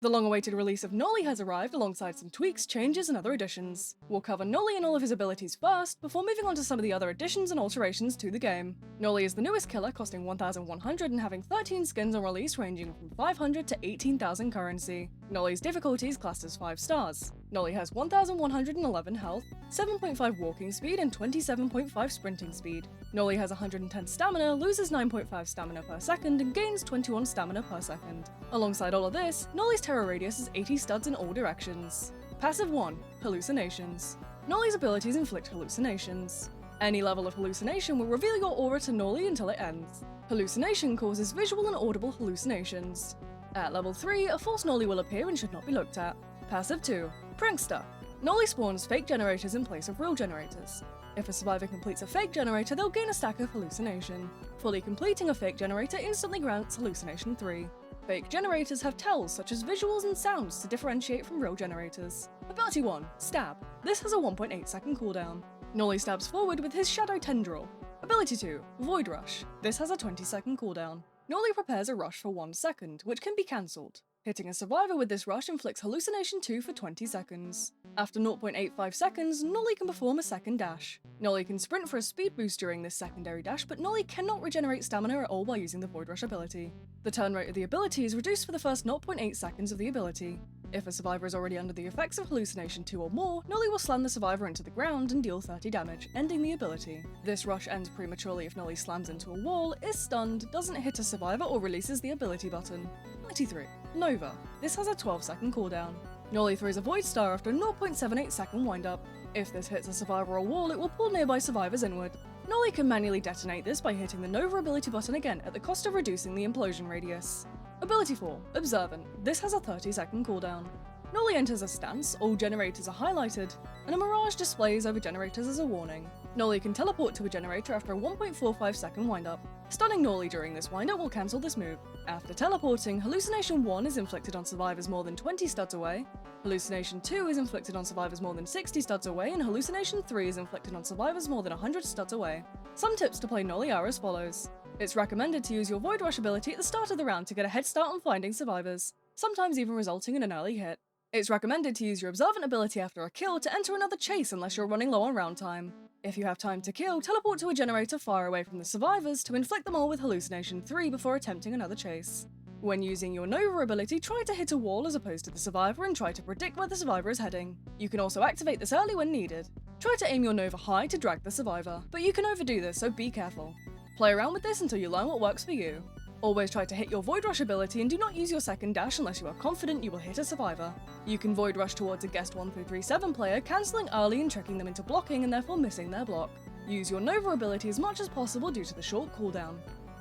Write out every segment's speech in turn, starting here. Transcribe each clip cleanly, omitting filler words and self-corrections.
The long-awaited release of Noli has arrived alongside some tweaks, changes, and other additions. We'll cover Noli and all of his abilities first, before moving on to some of the other additions and alterations to the game. Noli is the newest killer, costing 1,100 and having 13 skins on release ranging from 500 to 18,000 currency. Noli's difficulty is classed as 5 stars. Noli has 1,111 health, 7.5 walking speed, and 27.5 sprinting speed. Noli has 110 stamina, loses 9.5 stamina per second, and gains 21 stamina per second. Alongside all of this, Noli's terror radius is 80 studs in all directions. Passive 1. Hallucinations. Noli's abilities inflict hallucinations. Any level of hallucination will reveal your aura to Noli until it ends. Hallucination causes visual and audible hallucinations. At level 3, a false Noli will appear and should not be looked at. Passive 2. Prankster. Noli spawns fake generators in place of real generators. If a survivor completes a fake generator, they'll gain a stack of hallucination. Fully completing a fake generator instantly grants hallucination 3. Fake generators have tells such as visuals and sounds to differentiate from real generators. Ability 1. Stab. This has a 1.8 second cooldown. Noli stabs forward with his Shadow Tendril. Ability 2. Void Rush. This has a 20 second cooldown. Noli prepares a rush for 1 second, which can be cancelled. Hitting a survivor with this rush inflicts hallucination 2 for 20 seconds. After 0.85 seconds, Noli can perform a second dash. Noli can sprint for a speed boost during this secondary dash, but Noli cannot regenerate stamina at all by using the Void Rush ability. The turn rate of the ability is reduced for the first 0.8 seconds of the ability. If a survivor is already under the effects of hallucination 2 or more, Noli will slam the survivor into the ground and deal 30 damage, ending the ability. This rush ends prematurely if Noli slams into a wall, is stunned, doesn't hit a survivor, or releases the ability button. Ability 3. Nova. This has a 12 second cooldown. Noli throws a Void Star after a 0.78 second windup. If this hits a survivor or wall, it will pull nearby survivors inward. Noli can manually detonate this by hitting the Nova ability button again at the cost of reducing the implosion radius. Ability 4. Observant. This has a 30 second cooldown. Noli enters a stance, all generators are highlighted, and a mirage displays over generators as a warning. Noli can teleport to a generator after a 1.45 second windup. Stunning Noli during this windup will cancel this move. After teleporting, Hallucination 1 is inflicted on survivors more than 20 studs away, Hallucination 2 is inflicted on survivors more than 60 studs away, and Hallucination 3 is inflicted on survivors more than 100 studs away. Some tips to play Noli are as follows. It's recommended to use your Void Rush ability at the start of the round to get a head start on finding survivors, sometimes even resulting in an early hit. It's recommended to use your Observant ability after a kill to enter another chase unless you're running low on round time. If you have time to kill, teleport to a generator far away from the survivors to inflict them all with Hallucination 3 before attempting another chase. When using your Nova ability, try to hit a wall as opposed to the survivor and try to predict where the survivor is heading. You can also activate this early when needed. Try to aim your Nova high to drag the survivor, but you can overdo this, so be careful. Play around with this until you learn what works for you. Always try to hit your Void Rush ability and do not use your second dash unless you are confident you will hit a survivor. You can Void Rush towards a guest 1-3-7 player, cancelling early and tricking them into blocking and therefore missing their block. Use your Nova ability as much as possible due to the short cooldown.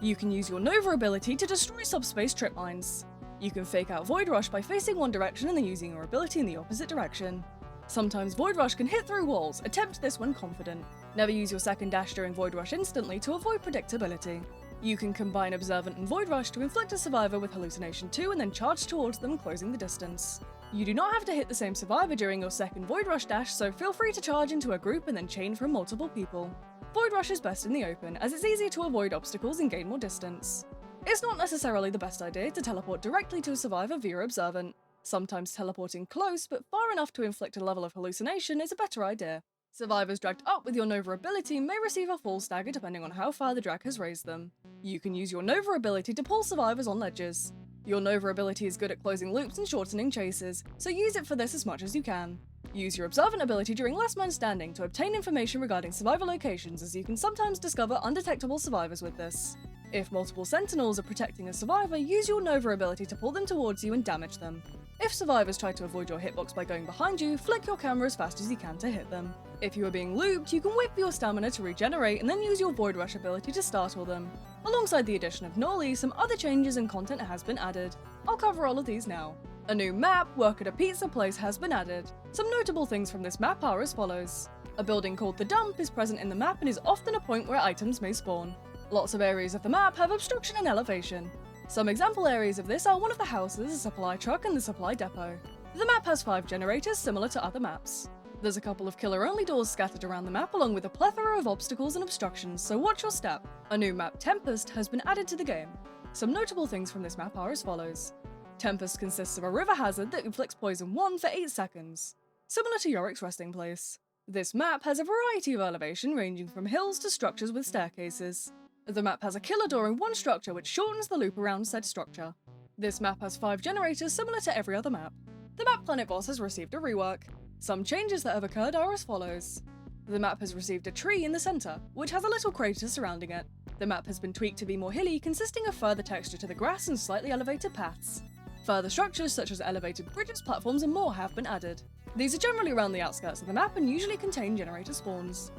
You can use your Nova ability to destroy subspace trip mines. You can fake out Void Rush by facing one direction and then using your ability in the opposite direction. Sometimes Void Rush can hit through walls, attempt this when confident. Never use your second dash during Void Rush instantly to avoid predictability. You can combine Observant and Void Rush to inflict a survivor with Hallucination 2 and then charge towards them, closing the distance. You do not have to hit the same survivor during your second Void Rush dash, so feel free to charge into a group and then chain from multiple people. Void Rush is best in the open, as it's easier to avoid obstacles and gain more distance. It's not necessarily the best idea to teleport directly to a survivor via Observant. Sometimes teleporting close, but far enough to inflict a level of hallucination is a better idea. Survivors dragged up with your Nova ability may receive a full stagger depending on how far the drag has raised them. You can use your Nova ability to pull survivors on ledges. Your Nova ability is good at closing loops and shortening chases, so use it for this as much as you can. Use your Observant ability during Last Man Standing to obtain information regarding survivor locations, as you can sometimes discover undetectable survivors with this. If multiple sentinels are protecting a survivor, use your Nova ability to pull them towards you and damage them. If survivors try to avoid your hitbox by going behind you, flick your camera as fast as you can to hit them. If you are being looped, you can whip your stamina to regenerate and then use your Void Rush ability to startle them. Alongside the addition of Noli, some other changes and content has been added. I'll cover all of these now. A new map, Work at a Pizza Place, has been added. Some notable things from this map are as follows. A building called The Dump is present in the map and is often a point where items may spawn. Lots of areas of the map have obstruction and elevation. Some example areas of this are one of the houses, a supply truck, and the supply depot. The map has 5 generators similar to other maps. There's a couple of killer-only doors scattered around the map along with a plethora of obstacles and obstructions, so watch your step. A new map, Tempest, has been added to the game. Some notable things from this map are as follows. Tempest consists of a river hazard that inflicts poison 1 for 8 seconds, similar to Yorick's resting place. This map has a variety of elevation ranging from hills to structures with staircases. The map has a killer door in one structure which shortens the loop around said structure. This map has 5 generators similar to every other map. The map planet boss has received a rework. Some changes that have occurred are as follows. The map has received a tree in the centre, which has a little crater surrounding it. The map has been tweaked to be more hilly, consisting of further texture to the grass and slightly elevated paths. Further structures such as elevated bridges, platforms and more have been added. These are generally around the outskirts of the map and usually contain generator spawns.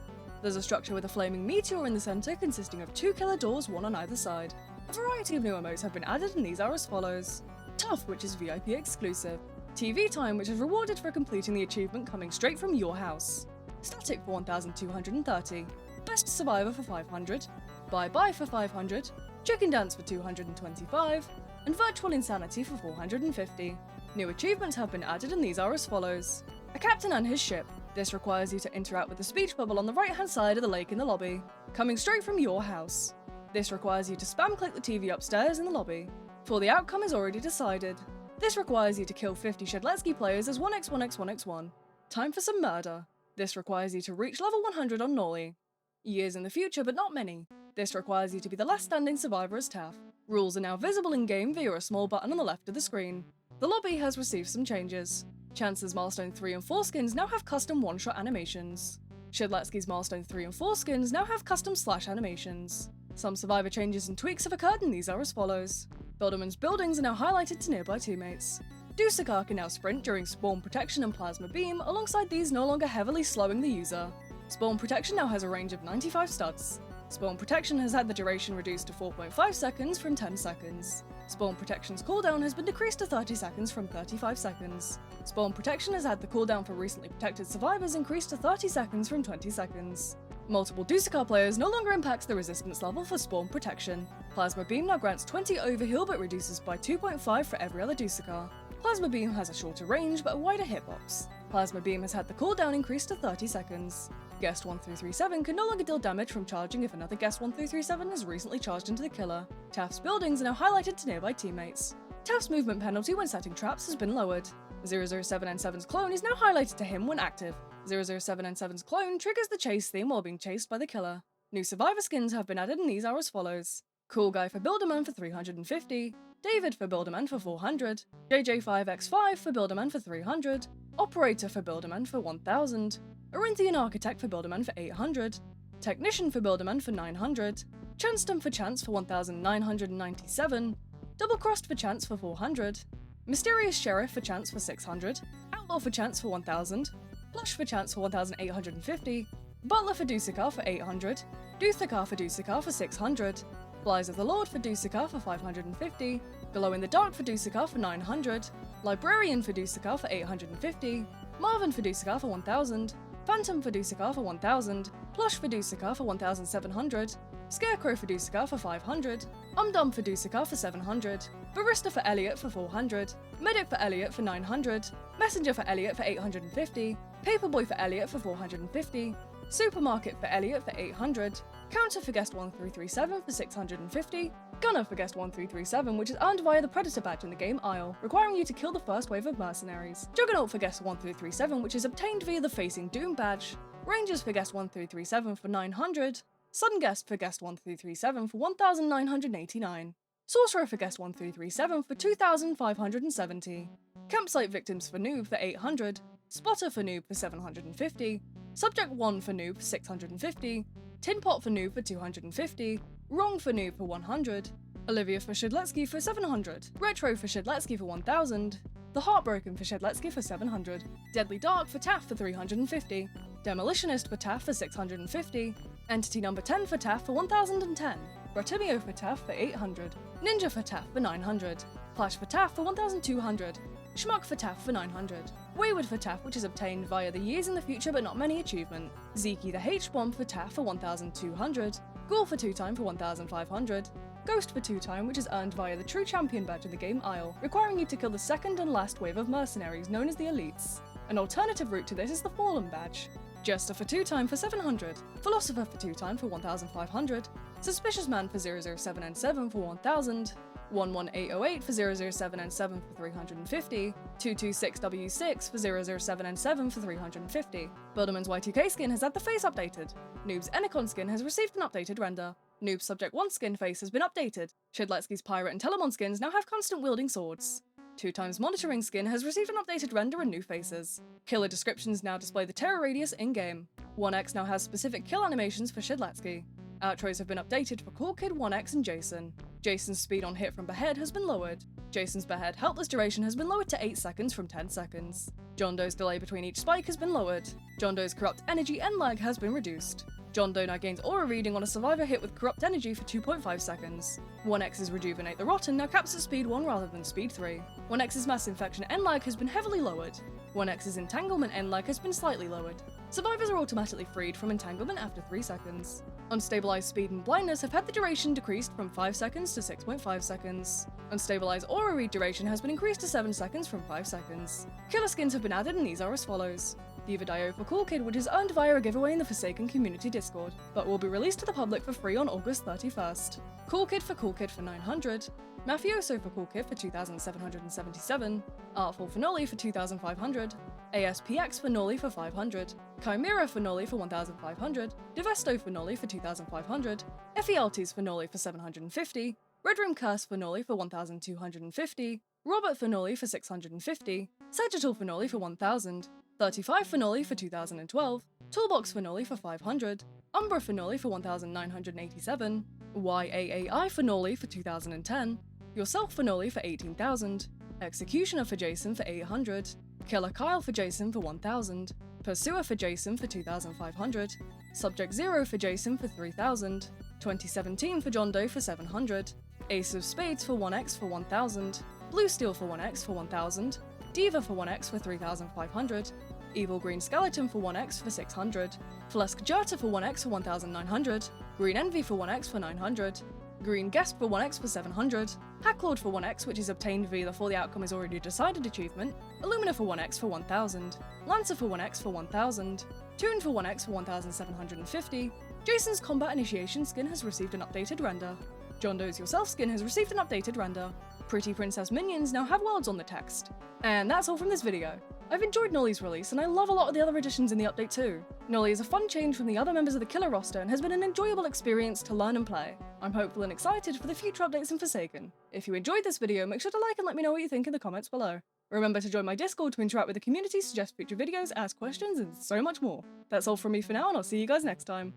There's a structure with a flaming meteor in the centre consisting of 2 killer doors, one on either side. A variety of new emotes have been added and these are as follows. Tough, which is VIP exclusive. TV time, which is rewarded for completing the achievement coming straight from your house. Static for 1230. Best Survivor for 500. Bye Bye for 500. Chicken Dance for 225. And Virtual Insanity for 450. New achievements have been added and these are as follows. A captain and his ship. This requires you to interact with the speech bubble on the right hand side of the lake in the lobby, coming straight from your house. This requires you to spam click the TV upstairs in the lobby, for the outcome is already decided. This requires you to kill 50 Shedletsky players as 1x1x1x1. Time for some murder. This requires you to reach level 100 on Noli. Years in the future, but not many. This requires you to be the last standing survivor as Taff. Rules are now visible in-game via a small button on the left of the screen. The lobby has received some changes. Chance's Milestone 3 and 4 skins now have custom one-shot animations. Shedletsky's Milestone 3 and 4 skins now have custom slash animations. Some survivor changes and tweaks have occurred and these are as follows. Bilderman's buildings are now highlighted to nearby teammates. Dusakar can now sprint during Spawn Protection and Plasma Beam, alongside these no longer heavily slowing the user. Spawn Protection now has a range of 95 studs. Spawn Protection has had the duration reduced to 4.5 seconds from 10 seconds. Spawn Protection's cooldown has been decreased to 30 seconds from 35 seconds. Spawn Protection has had the cooldown for recently protected survivors increased to 30 seconds from 20 seconds. Multiple Dusakar players no longer impacts the resistance level for Spawn Protection. Plasma Beam now grants 20 overheal but reduces by 2.5 for every other Dusakar. Plasma Beam has a shorter range but a wider hitbox. Plasma Beam has had the cooldown increased to 30 seconds. Guest 1337 can no longer deal damage from charging if another Guest 1337 has recently charged into the killer. Taff's buildings are now highlighted to nearby teammates. Taff's movement penalty when setting traps has been lowered. 007N7's clone is now highlighted to him when active. 007N7's clone triggers the chase theme while being chased by the killer. New survivor skins have been added and these are as follows. Cool Guy for Builderman for 350, David for Builderman for 400, JJ5X5 for Builderman for 300, Operator for Builderman for 1000, Arinthian Architect for Builderman for 800, Technician for Builderman for 900, Chanston for Chance for 1997, Double Crossed for Chance for 400, Mysterious Sheriff for Chance for 600, Outlaw for Chance for 1000, Plush for Chance for 1850, Butler for Dusakar for 800, Duthakar for Dusakar for 600, Flies of the Lord for Dusakar for 550, Glow in the Dark for Dusakar for 900, Librarian for Dusakar for 850, Marvin for Dusakar for 1000, Phantom for Dusakar for 1000, Plush for Dusakar for 1700, Scarecrow for Dusakar for 500, Umdum for Dusakar for 700, Barista for Elliot for 400, Medic for Elliot for 900, Messenger for Elliot for 850, Paperboy for Elliot for 450, Supermarket for Elliot for 800, Counter for Guest 1337 for 650, Gunner for Guest 1337, which is earned via the Predator badge in the game Isle, requiring you to kill the first wave of mercenaries, Juggernaut for Guest 1337, which is obtained via the Facing Doom badge, Rangers for Guest 1337 for 900, Sudden Guest for Guest 1337 for 1989, Sorcerer for Guest 1337 for 2570, Campsite Victims for Noob for 800, Spotter for Noob for 750, Subject 1 for Noob for 650, Tin Pot for Noob for 250, Wrong for Noob for 100, Olivia for Shedletsky for 700, Retro for Shedletsky for 1000, The Heartbroken for Shedletsky for 700, Deadly Dark for Taff for 350, Demolitionist for Taff for 650, Entity Number 10 for Taff for 1010, Bratimio for Taff for 800, Ninja for Taff for 900, Flash for Taff for 1200, Schmuck for Taff for 900, Wayward for Taff, which is obtained via the Years in the Future but not many achievement, Zeke the H-Bomb for Taff for 1200, Ghoul for 2-time for 1500, Ghost for 2-time, which is earned via the True Champion badge in the game Isle, requiring you to kill the second and last wave of mercenaries known as the Elites. An alternative route to this is the Fallen badge. Jester for 2-time for 700, Philosopher for 2-time for 1500, Suspicious Man for 007N7 for 1000, 11808 for 007N7 for 350, 226W6 for 007N7 for 350. Bilderman's Y2K skin has had the face updated. Noob's Enikon skin has received an updated render. Noob's Subject 1 skin face has been updated. Shidletsky's Pirate and Telemon skins now have constant wielding swords. 2x Monitoring skin has received an updated render and new faces. Killer descriptions now display the terror radius in-game. 1X now has specific kill animations for Shidletsky. Outros have been updated for Cool Kid, 1X, and Jason. Jason's speed on hit from behead has been lowered. Jason's behead helpless duration has been lowered to 8 seconds from 10 seconds. John Doe's delay between each spike has been lowered. John Doe's corrupt energy and lag has been reduced. John Doe now gains aura reading on a survivor hit with corrupt energy for 2.5 seconds. 1X's Rejuvenate the Rotten now caps at speed 1 rather than speed 3. 1X's Mass Infection end lag has been heavily lowered. 1X's Entanglement end lag has been slightly lowered. Survivors are automatically freed from entanglement after 3 seconds. Unstabilized Speed and Blindness have had the duration decreased from 5 seconds to 6.5 seconds. Unstabilized Aura Read duration has been increased to 7 seconds from 5 seconds. Killer skins have been added and these are as follows. Diva Dio for Cool Kid, which is earned via a giveaway in the Forsaken Community Discord, but will be released to the public for free on August 31st. Cool Kid for 900. Mafioso for Cool Kid for 2,777. Artful for Noli for 2,500. ASPX for Noli for 500. Chimera for Noli for 1,500. Devesto for Noli for 2,500. Ephialtes for Noli for 750. Red Room Curse for Noli for 1,250. Robert for Noli for 650. Sagittal for Noli for 1,000. 35 for Noli for 2012. Toolbox for Noli for 500. Umbra for Noli for 1,987. YAAI for Noli for 2010. Yourself for Noli for 18,000. Executioner for Jason for 800. Killer Kyle for Jason for 1,000. Pursuer for Jason for 2,500. Subject 0 for Jason for 3,000. 2017 for John Doe for 700. Ace of Spades for 1X for 1,000. Blue Steel for 1X for 1,000. Diva for 1X for 3,500. Evil Green Skeleton for 1X for 600. Flesk Jerta for 1X for 1,900. Green Envy for 1X for 900. Green Guest for 1X for 700. Hacklord for 1X, which is obtained via the For the Outcome is Already Decided achievement. Illumina for 1X for 1,000. Lancer for 1X for 1,000. Toon for 1X for 1,750. Jason's Combat Initiation skin has received an updated render. John Doe's Yourself skin has received an updated render. Pretty Princess minions now have words on the text. And that's all from this video. I've enjoyed Noli's release, and I love a lot of the other additions in the update too. Noli is a fun change from the other members of the Killer roster and has been an enjoyable experience to learn and play. I'm hopeful and excited for the future updates in Forsaken. If you enjoyed this video, make sure to like and let me know what you think in the comments below. Remember to join my Discord to interact with the community, suggest future videos, ask questions, and so much more. That's all from me for now, and I'll see you guys next time.